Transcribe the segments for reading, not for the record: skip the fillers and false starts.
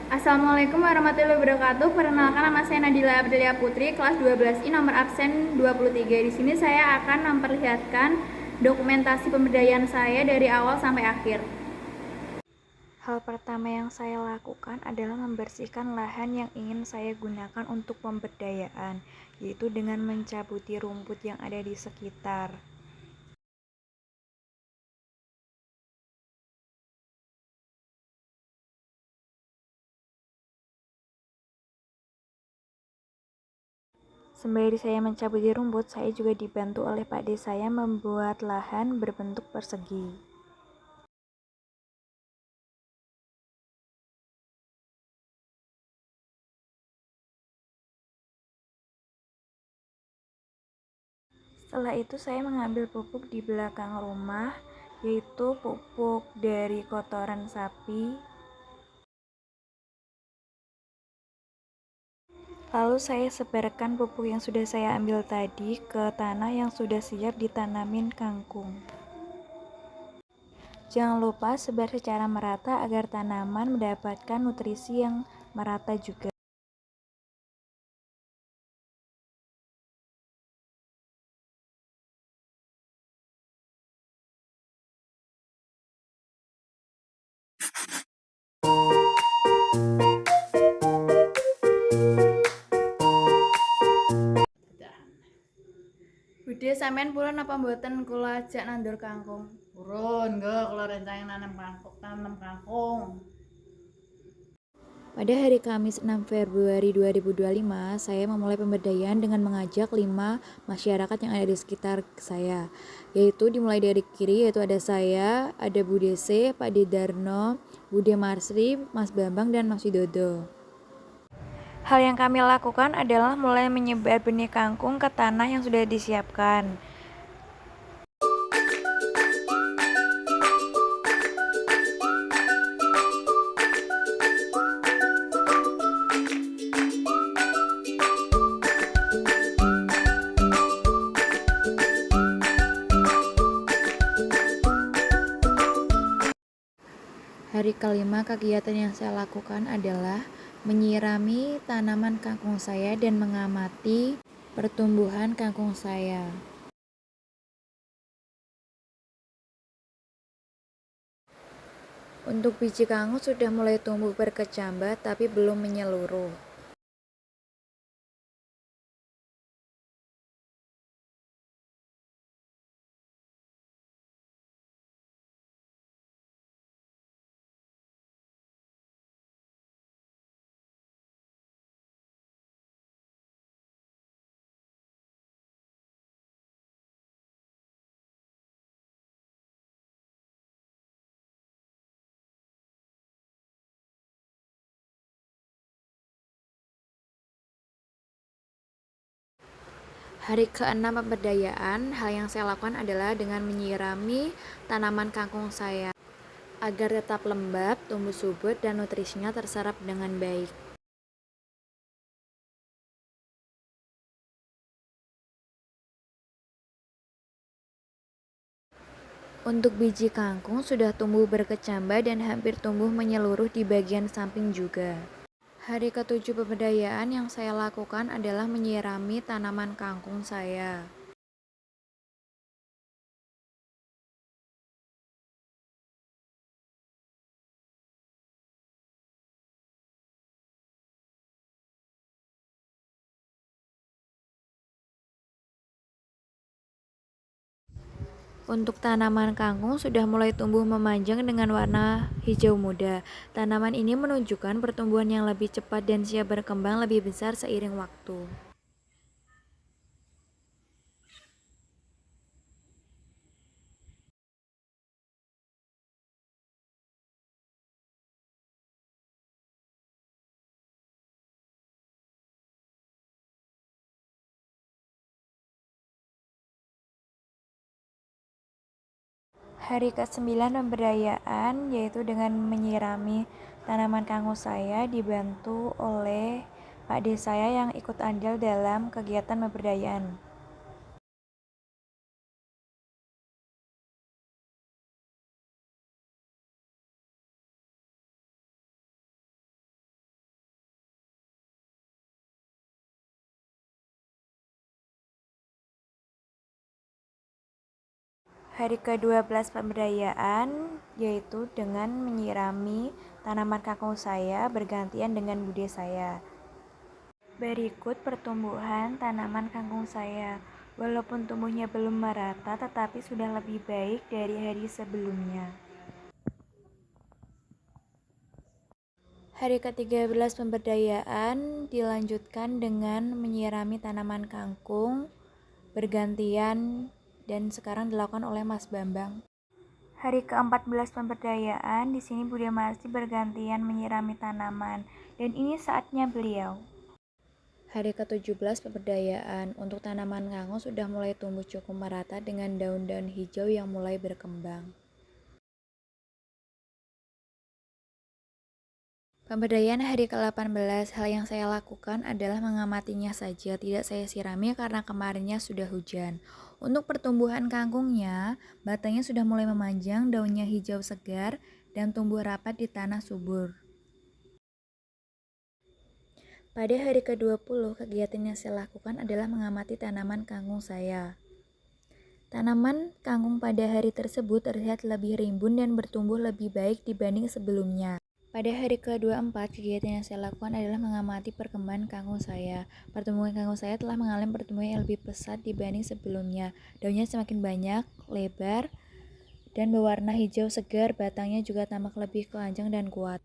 Assalamualaikum warahmatullahi wabarakatuh. Perkenalkan, nama saya Nadila Aprilia Putri, kelas 12I, nomor absen 23. Di sini saya akan memperlihatkan dokumentasi pemberdayaan saya dari awal sampai akhir. Hal pertama yang saya lakukan adalah membersihkan lahan yang ingin saya gunakan untuk pemberdayaan, yaitu dengan mencabuti rumput yang ada di sekitar. Sembari saya mencabuti rumput, saya juga dibantu oleh Pak D saya membuat lahan berbentuk persegi. Setelah itu saya mengambil pupuk di belakang rumah, yaitu pupuk dari kotoran sapi. Lalu saya sebarkan pupuk yang sudah saya ambil tadi ke tanah yang sudah siap ditanamin kangkung. Jangan lupa sebar secara merata agar tanaman mendapatkan nutrisi yang merata juga. Bude sampean purun apa mboten kula ajak nandur kangkung? Purun, enggak kalau rencana nanam kangkung. Pada hari Kamis 6 Februari 2025, saya memulai pemberdayaan dengan mengajak 5 masyarakat yang ada di sekitar saya, yaitu dimulai dari kiri, yaitu ada saya, ada Bu Dese, Pak Didarno, Bude Marsri, Mas Bambang, dan Mas Widodo. Hal yang kami lakukan adalah mulai menyebar benih kangkung ke tanah yang sudah disiapkan. Hari kelima, kegiatan yang saya lakukan adalah menyirami tanaman kangkung saya dan mengamati pertumbuhan kangkung saya. Untuk biji kangkung sudah mulai tumbuh berkecambah tapi belum menyeluruh. Hari ke-6 pemberdayaan, hal yang saya lakukan adalah dengan menyirami tanaman kangkung saya agar tetap lembab, tumbuh subur, dan nutrisinya terserap dengan baik. Untuk biji kangkung sudah tumbuh berkecambah dan hampir tumbuh menyeluruh di bagian samping juga. Hari ke-7 pemberdayaan yang saya lakukan adalah menyirami tanaman kangkung saya. Untuk tanaman kangkung sudah mulai tumbuh memanjang dengan warna hijau muda. Tanaman ini menunjukkan pertumbuhan yang lebih cepat dan siap berkembang lebih besar seiring waktu. Hari ke-9 pemberdayaan yaitu dengan menyirami tanaman kangkung saya dibantu oleh Pak D saya yang ikut andil dalam kegiatan pemberdayaan. Hari ke-12 pemberdayaan yaitu dengan menyirami tanaman kangkung saya bergantian dengan bude saya. Berikut pertumbuhan tanaman kangkung saya. Walaupun tumbuhnya belum merata tetapi sudah lebih baik dari hari sebelumnya. Hari ke-13 pemberdayaan dilanjutkan dengan menyirami tanaman kangkung bergantian dan sekarang dilakukan oleh Mas Bambang. Hari ke-14 pemberdayaan, di sini Bude Marsi bergantian menyirami tanaman dan ini saatnya beliau. Hari ke-17 pemberdayaan, untuk tanaman kangkung sudah mulai tumbuh cukup merata dengan daun-daun hijau yang mulai berkembang. Pemberdayaan hari ke-18, hal yang saya lakukan adalah mengamatinya saja, tidak saya sirami karena kemarinnya sudah hujan. Untuk pertumbuhan kangkungnya, batangnya sudah mulai memanjang, daunnya hijau segar, dan tumbuh rapat di tanah subur. Pada hari ke-20, kegiatan yang saya lakukan adalah mengamati tanaman kangkung saya. Tanaman kangkung pada hari tersebut terlihat lebih rimbun dan bertumbuh lebih baik dibanding sebelumnya. Pada hari ke-24, kegiatan yang saya lakukan adalah mengamati perkembangan kangkung saya. Pertumbuhan kangkung saya telah mengalami pertumbuhan yang lebih pesat dibanding sebelumnya. Daunnya semakin banyak, lebar, dan berwarna hijau segar, batangnya juga tampak lebih telanjang dan kuat.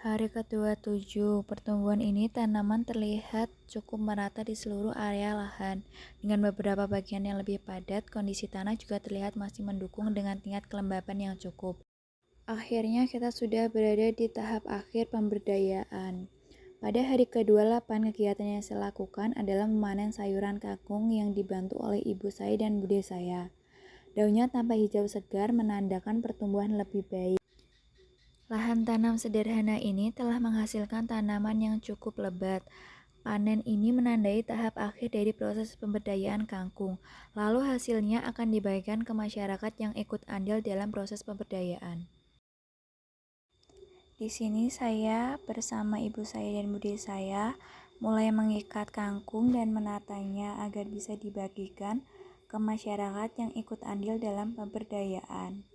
Hari ke-27, pertumbuhan ini tanaman terlihat cukup merata di seluruh area lahan. Dengan beberapa bagian yang lebih padat, kondisi tanah juga terlihat masih mendukung dengan tingkat kelembapan yang cukup. Akhirnya kita sudah berada di tahap akhir pemberdayaan. Pada hari ke-28, kegiatan yang saya lakukan adalah memanen sayuran kangkung yang dibantu oleh ibu saya dan bude saya. Daunnya tampak hijau segar menandakan pertumbuhan lebih baik. Lahan tanam sederhana ini telah menghasilkan tanaman yang cukup lebat. Panen ini menandai tahap akhir dari proses pemberdayaan kangkung. Lalu hasilnya akan dibagikan ke masyarakat yang ikut andil dalam proses pemberdayaan. Di sini saya bersama ibu saya dan bude saya mulai mengikat kangkung dan menatanya agar bisa dibagikan ke masyarakat yang ikut andil dalam pemberdayaan.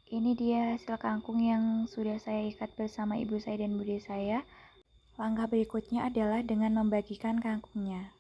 Ini dia hasil kangkung yang sudah saya ikat bersama ibu saya dan bude saya. Langkah berikutnya adalah dengan membagikan kangkungnya.